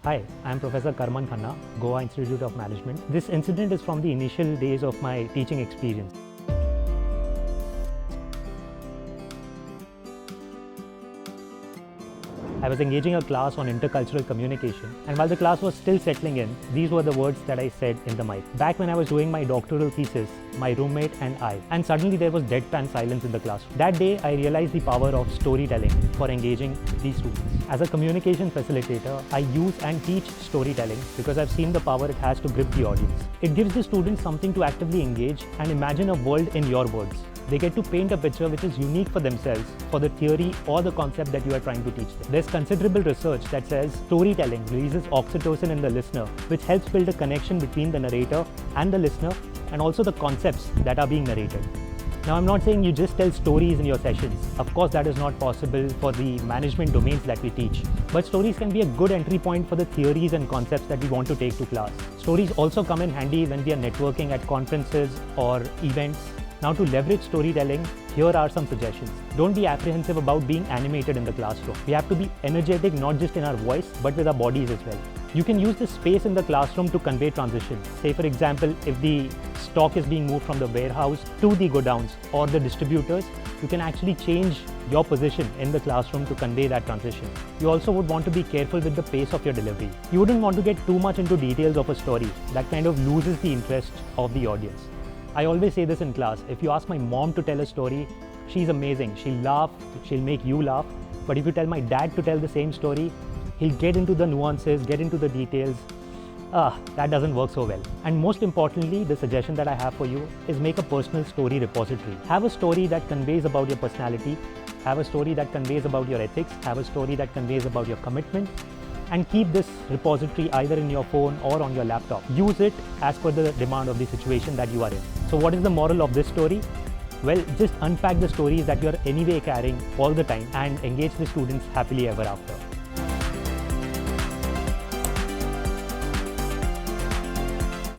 Hi, I am Professor Karman Khanna, Goa Institute of Management. This incident is from the initial days of my teaching experience. I was engaging a class on intercultural communication, and while the class was still settling in, these were the words that I said in the mic. Back when I was doing my doctoral thesis, my roommate and suddenly there was deadpan silence in the class. That day, I realized the power of storytelling for engaging these students. As a communication facilitator, I use and teach storytelling because I've seen the power it has to grip the audience. It gives the students something to actively engage and imagine a world in your words. They get to paint a picture which is unique for themselves, for the theory or the concept that you are trying to teach them. There's considerable research that says storytelling releases oxytocin in the listener, which helps build a connection between the narrator and the listener, and also the concepts that are being narrated. Now, I'm not saying you just tell stories in your sessions. Of course, that is not possible for the management domains that we teach. But stories can be a good entry point for the theories and concepts that we want to take to class. Stories also come in handy when we are networking at conferences or events. Now, to leverage storytelling, here are some suggestions. Don't be apprehensive about being animated in the classroom. We have to be energetic not just in our voice, but with our bodies as well. You can use the space in the classroom to convey transition. Say, for example, if the stock is being moved from the warehouse to the godowns or the distributors, you can actually change your position in the classroom to convey that transition. You also would want to be careful with the pace of your delivery. You wouldn't want to get too much into details of a story. That kind of loses the interest of the audience. I always say this in class. If you ask my mom to tell a story, she's amazing. She'll laugh, she'll make you laugh. But if you tell my dad to tell the same story, he'll get into the nuances, get into the details. That doesn't work so well. And most importantly, the suggestion that I have for you is make a personal story repository. Have a story that conveys about your personality, have a story that conveys about your ethics, have a story that conveys about your commitment, and keep this repository either in your phone or on your laptop. Use it as per the demand of the situation that you are in. So what is the moral of this story? Well, just unpack the stories that you are anyway carrying all the time and engage the students happily ever after.